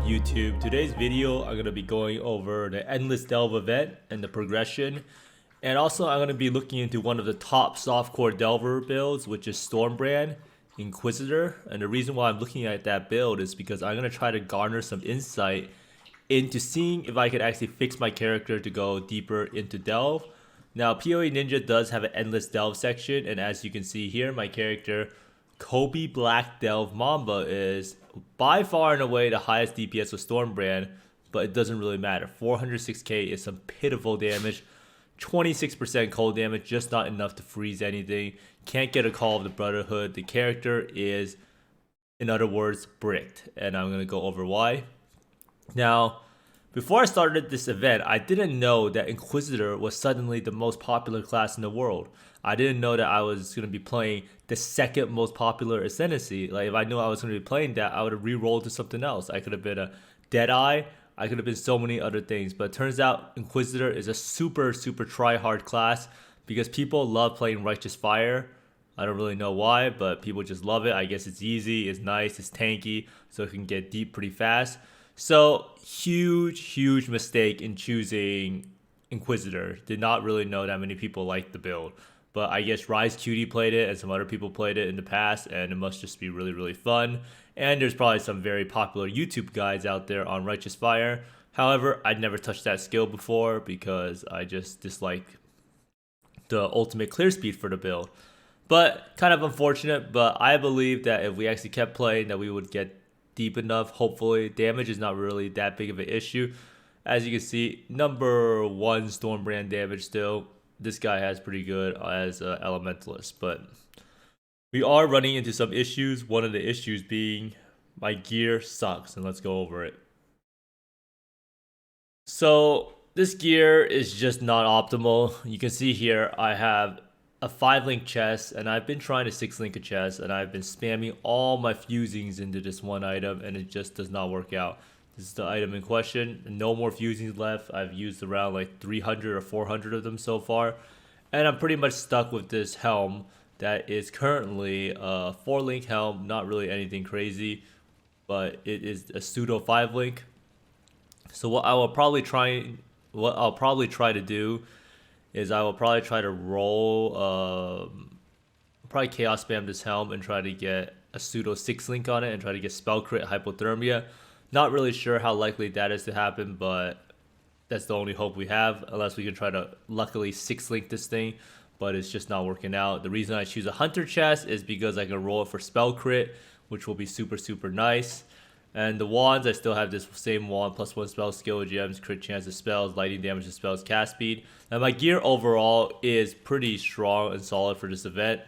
YouTube? Today's video I'm going to be going over the Endless Delve event and the progression, and also I'm going to be looking into one of the top softcore Delver builds, which is Stormbrand Inquisitor. And the reason why I'm looking at that build is because I'm going to try to garner some insight into seeing if I could actually fix my character to go deeper into Delve. Now, PoE Ninja does have an Endless Delve section, and as you can see here, my character Kobe Black Delve Mamba is by far and away the highest DPS with Stormbrand, but it doesn't really matter. 406k is some pitiful damage, 26% cold damage, just not enough to freeze anything. Can't get a Call of the Brotherhood. The character is, in other words, bricked, and I'm going to go over why. Now, before I started this event, I didn't know that Inquisitor was suddenly the most popular class in the world. I didn't know that I was going to be playing the second most popular Ascendancy. Like, if I knew I was going to be playing that, I would have re-rolled to something else. I could have been a Deadeye. I could have been so many other things. But it turns out Inquisitor is a super try-hard class because people love playing Righteous Fire. I don't really know why, but people just love it. I guess it's easy, it's nice, it's tanky, so it can get deep pretty fast. So, huge mistake in choosing Inquisitor. Did not really know that many people liked the build. But I guess Rise Cutie played it and some other people played it in the past, and it must just be really fun. And there's probably some very popular YouTube guides out there on Righteous Fire. However, I'd never touched that skill before because I just dislike the ultimate clear speed for the build. But kind of unfortunate, but I believe that if we actually kept playing that we would get deep enough. Hopefully, damage is not really that big of an issue. As you can see, number 1 Stormbrand damage still. This guy has pretty good as an Elementalist, but we are running into some issues. One of the issues being my gear sucks, and let's go over it. So this gear is just not optimal. You can see here I have a 5-link chest, and I've been trying to 6-link a chest, and I've been spamming all my fusings into this one item, and it just does not work out. This is the item in question. No more fusings left. I've used around like 300 or 400 of them so far, and I'm pretty much stuck with this helm that is currently a 4-link helm. Not really anything crazy, but it is a pseudo 5-link. So what I'll probably try to do is I will probably try to roll, probably chaos spam this helm and try to get a pseudo 6-link on it and try to get spell crit hypothermia. Not really sure how likely that is to happen, but that's the only hope we have, unless we can try to luckily 6-link this thing, but it's just not working out. The reason I choose a hunter chest is because I can roll it for spell crit, which will be super nice. And the wands, I still have this same wand, +1 spell skill, gems, crit chance of spells, lightning damage to spells, cast speed. Now my gear overall is pretty strong and solid for this event.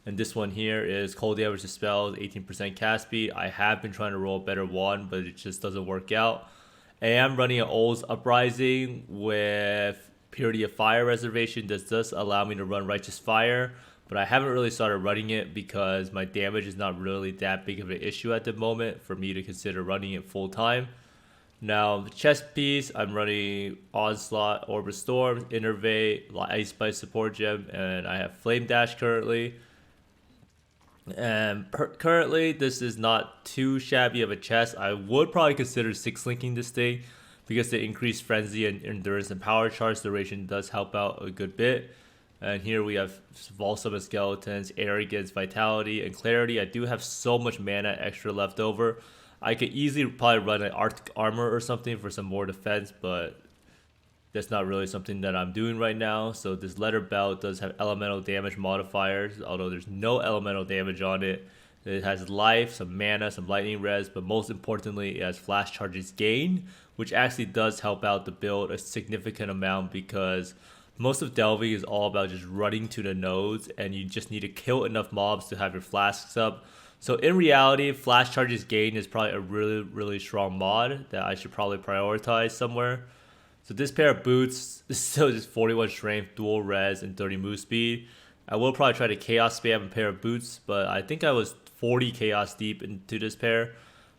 And this one here is cold damage to spells, 18% cast speed. I have been trying to roll a better wand, but it just doesn't work out. I am running an O's Uprising with Purity of Fire reservation. This does allow me to run Righteous Fire, but I haven't really started running it because my damage is not really that big of an issue at the moment for me to consider running it full time. Now, the chest piece, I'm running Onslaught, Orb of Storms, Innervate, Ice Spice Support Gem, and I have Flame Dash currently. And currently, this is not too shabby of a chest. I would probably consider 6-linking this thing because the increased Frenzy and Endurance and Power Charge duration does help out a good bit. And here we have Volsum and Skeletons, Arrogance, Vitality, and Clarity. I do have so much mana extra left over. I could easily probably run an Arctic Armor or something for some more defense, but that's not really something that I'm doing right now. So this leather belt does have elemental damage modifiers, although there's no elemental damage on it. It has life, some mana, some lightning res, but most importantly, it has flash charges gain, which actually does help out the build a significant amount because most of delving is all about just running to the nodes, and you just need to kill enough mobs to have your flasks up. So in reality, flash charges gain is probably a really strong mod that I should probably prioritize somewhere. So this pair of boots is still just 41 strength, dual res, and 30 move speed. I will probably try to chaos spam a pair of boots, but I think I was 40 chaos deep into this pair.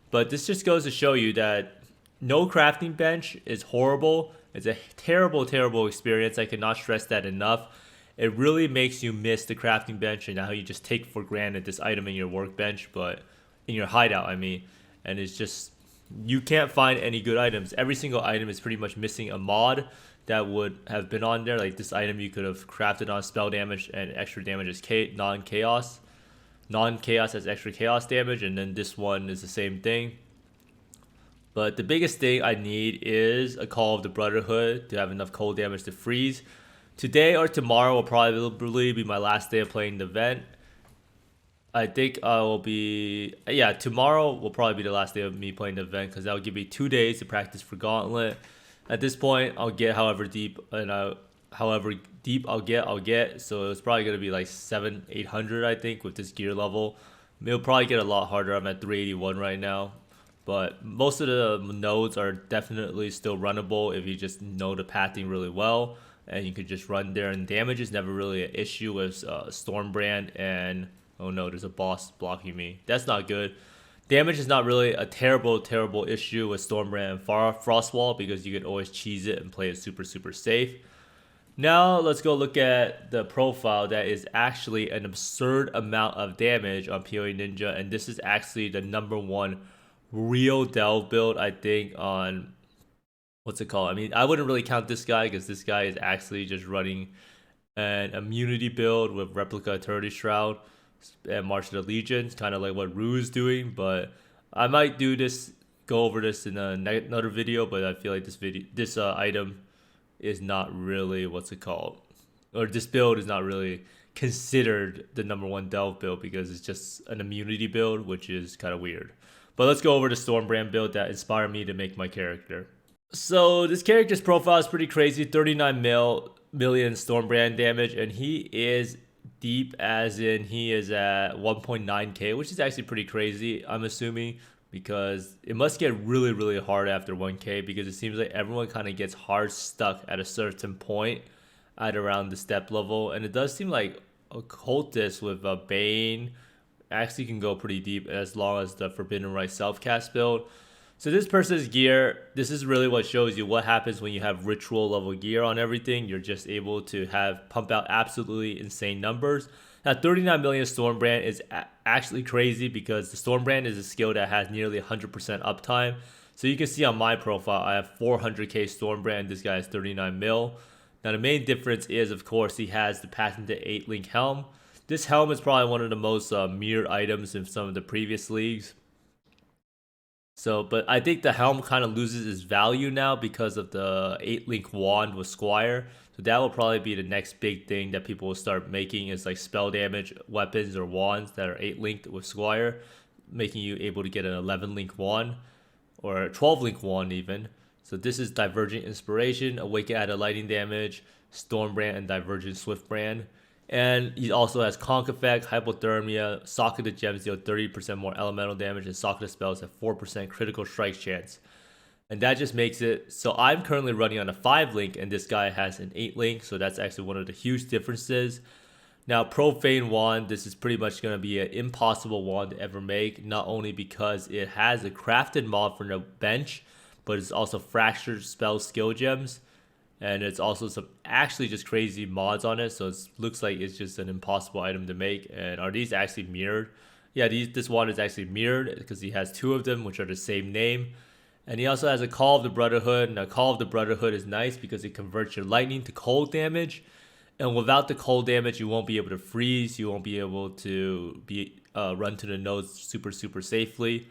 But this just goes to show you that no crafting bench is horrible. It's a terrible experience. I cannot stress that enough. It really makes you miss the crafting bench and how you just take for granted this item in your workbench, but in your hideout, I mean. And it's just You can't find any good items. Every single item is pretty much missing a mod that would have been on there. Like this item you could have crafted on spell damage and extra damage as non-chaos. Non-chaos has extra chaos damage, and then this one is the same thing. But the biggest thing I need is a Call of the Brotherhood to have enough cold damage to freeze. Today or tomorrow will probably be my last day of playing the event. I think I will be, yeah, tomorrow will probably be the last day of me playing the event because that will give me 2 days to practice for Gauntlet. At this point, I'll get however deep I'll get. So it's probably gonna be like 800 I think with this gear level. It'll probably get a lot harder. I'm at 381 right now, but most of the nodes are definitely still runnable if you just know the pathing really well, and you could just run there. And damage is never really an issue with Stormbrand and. Oh no, there's a boss blocking me. That's not good. Damage is not really a terrible issue with Stormbrand and Frostwall because you can always cheese it and play it super safe. Now let's go look at the profile that is actually an absurd amount of damage on PoE Ninja, and this is actually the #1 real delve build I think on what's it called? I mean, I wouldn't really count this guy because this guy is actually just running an immunity build with Replica Eternity Shroud and March of the Legions, kind of like what Rue is doing. But I might go over this in another video. But I feel like this item is not really what's it called, or this build is not really considered the #1 delve build because it's just an immunity build, which is kind of weird. But let's go over the Stormbrand build that inspired me to make my character. So this character's profile is pretty crazy. 39 million Stormbrand damage, and he is deep, as in he is at 1.9k, which is actually pretty crazy, I'm assuming, because it must get really hard after 1k, because it seems like everyone kind of gets hard stuck at a certain point at around the step level. And it does seem like a cultist with a Bane actually can go pretty deep as long as the Forbidden Right self-cast build. So this person's gear, this is really what shows you what happens when you have ritual level gear on everything. You're just able to pump out absolutely insane numbers. Now 39 million Stormbrand is actually crazy because the Stormbrand is a skill that has nearly 100% uptime. So you can see on my profile, I have 400k Stormbrand. This guy has 39 mil. Now the main difference is, of course, he has the patented 8-link helm. This helm is probably one of the most mirrored items in some of the previous leagues. So, but I think the helm kind of loses its value now because of the 8-link wand with Squire. So that will probably be the next big thing that people will start making, is like spell damage weapons or wands that are 8-linked with Squire, making you able to get an 11-link wand or a 12-link wand even. So this is Divergent Inspiration, Awaken added lightning damage, Stormbrand, and Divergent Swiftbrand. And he also has Conk Effect, Hypothermia, Socket the Gems deal 30% more elemental damage, and Socket the Spells have 4% critical strike chance. And that just makes it so I'm currently running on a 5-link, and this guy has an 8-link, so that's actually one of the huge differences. Now, Profane Wand, this is pretty much going to be an impossible wand to ever make, not only because it has a crafted mod for the bench, but it's also Fractured Spell Skill Gems. And it's also some actually just crazy mods on it, so it looks like it's just an impossible item to make. And are these actually mirrored? Yeah, this one is actually mirrored because he has 2 of them, which are the same name. And he also has a Call of the Brotherhood. Now, Call of the Brotherhood is nice because it converts your lightning to cold damage. And without the cold damage, you won't be able to freeze. You won't be able to run to the nodes super safely.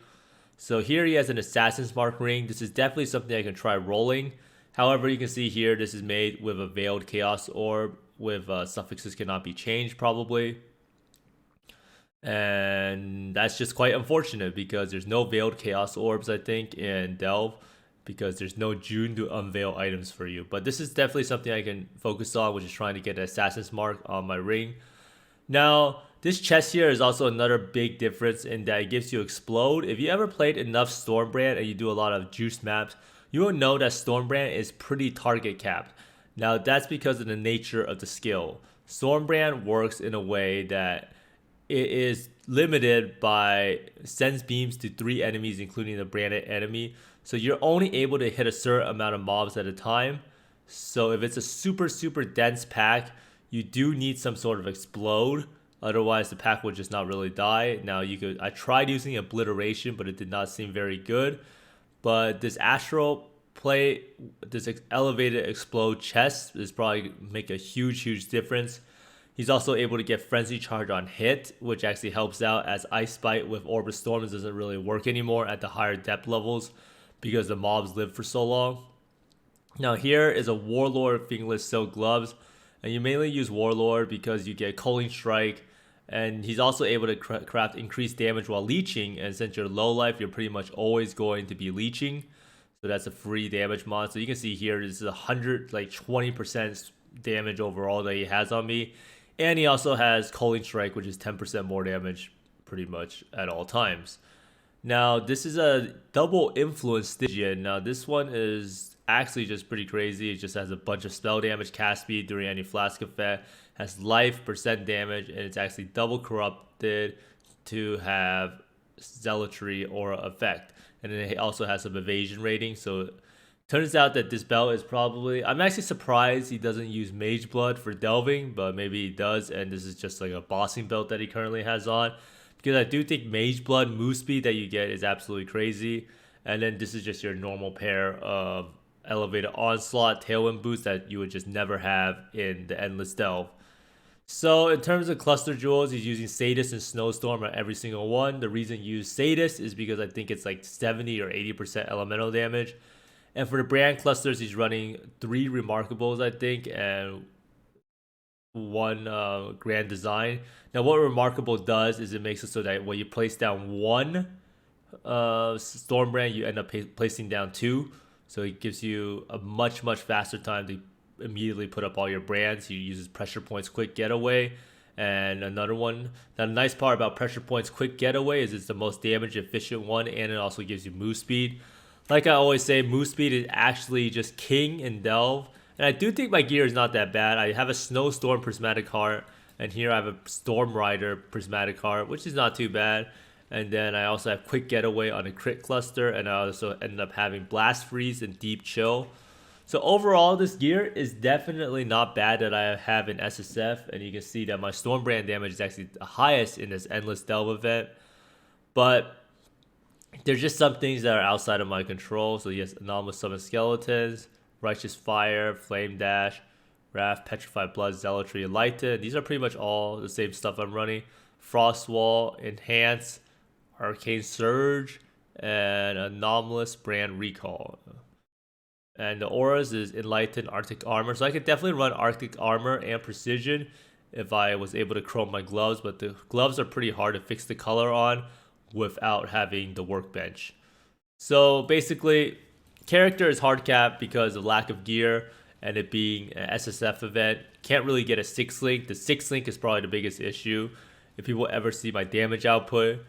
So here he has an Assassin's Mark ring. This is definitely something I can try rolling. However, you can see here, this is made with a Veiled Chaos Orb with suffixes cannot be changed probably. And that's just quite unfortunate because there's no Veiled Chaos Orbs, I think, in Delve, because there's no June to unveil items for you. But this is definitely something I can focus on, which is trying to get an Assassin's Mark on my ring. Now, this chest here is also another big difference in that it gives you Explode. If you ever played enough Stormbrand and you do a lot of juice maps, you will know that Stormbrand is pretty target capped. Now, that's because of the nature of the skill. Stormbrand works in a way that it is limited by sends beams to 3 enemies, including the branded enemy. So you're only able to hit a certain amount of mobs at a time. So if it's a super dense pack, you do need some sort of explode. Otherwise, the pack would just not really die. Now, I tried using obliteration, but it did not seem very good. But this astral plate, this elevated explode chest is probably make a huge difference. He's also able to get frenzy charge on hit, which actually helps out as ice bite with orbit storms doesn't really work anymore at the higher depth levels because the mobs live for so long. Now here is a warlord fingerless silk gloves, and you mainly use warlord because you get culling strike, and he's also able to craft increased damage while leeching, and since you're low life you're pretty much always going to be leeching, so that's a free damage mod. So you can see here this is 20% damage overall that he has on me, and he also has culling strike, which is 10% more damage pretty much at all times. Now this is a double influence Stygian. Now this one is actually just pretty crazy. It just has a bunch of spell damage, cast speed during any flask effect, has life, percent damage, and it's actually double corrupted to have zealotry aura effect. And then it also has some evasion rating. So it turns out that this belt is probably, I'm actually surprised he doesn't use mage blood for delving, but maybe he does, and this is just like a bossing belt that he currently has on, because I do think mage blood move speed that you get is absolutely crazy. And then this is just your normal pair of elevated onslaught tailwind boost that you would just never have in the endless delve. So in terms of cluster jewels, he's using Sadist and Snowstorm on every single one. The reason you use Sadist is because I think it's like 70 or 80% elemental damage. And for the brand clusters, he's running 3 Remarkables, I think, and 1 Grand Design. Now what Remarkable does is it makes it so that when you place down 1 Stormbrand, you end up placing down 2. So it gives you a much faster time to immediately put up all your brands. He uses Pressure Points Quick Getaway. And another one, now the nice part about Pressure Points Quick Getaway is it's the most damage efficient one, and it also gives you move speed. Like I always say, move speed is actually just king in Delve. And I do think my gear is not that bad. I have a Snowstorm Prismatic Heart, and here I have a Storm Rider Prismatic Heart, which is not too bad. And then I also have Quick Getaway on a crit cluster, and I also ended up having Blast Freeze and Deep Chill. So overall, this gear is definitely not bad that I have in SSF, and you can see that my Stormbrand damage is actually the highest in this Endless Delve event. But there's just some things that are outside of my control. So yes, Anomalous Summon Skeletons, Righteous Fire, Flame Dash, Wrath, Petrified Blood, Zealotry, Enlighten. These are pretty much all the same stuff I'm running. Frost Wall, Enhance, Arcane Surge, and Anomalous Brand Recall. And the auras is Enlightened, Arctic Armor. So I could definitely run Arctic Armor and Precision if I was able to chrome my gloves. But the gloves are pretty hard to fix the color on without having the workbench. So basically, character is hard cap because of lack of gear and it being an SSF event. Can't really get a 6 link. The 6 link is probably the biggest issue. If people ever see my damage output,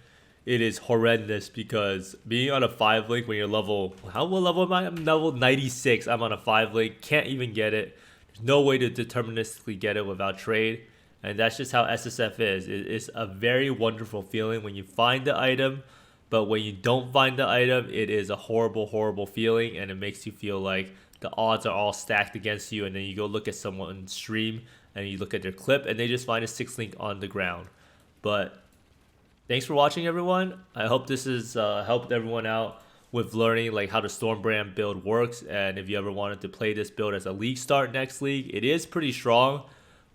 it is horrendous because being on a 5 link when you're level, what level am I? I'm level 96. I'm on a 5 link. Can't even get it. There's no way to deterministically get it without trade. And that's just how SSF is. It's a very wonderful feeling when you find the item. But when you don't find the item, it is a horrible feeling. And it makes you feel like the odds are all stacked against you. And then you go look at someone's stream and you look at their clip and they just find a 6 link on the ground. But thanks for watching, everyone. I hope this has helped everyone out with learning like how the Stormbrand build works. And if you ever wanted to play this build as a league start next league, it is pretty strong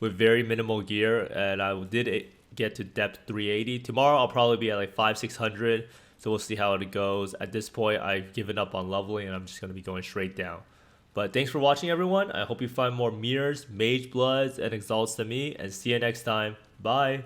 with very minimal gear. And I did get to depth 380. Tomorrow I'll probably be at like 500-600. So we'll see how it goes. At this point, I've given up on leveling and I'm just going to be going straight down. But thanks for watching, everyone. I hope you find more mirrors, mage bloods, and exalts than me. And see you next time. Bye.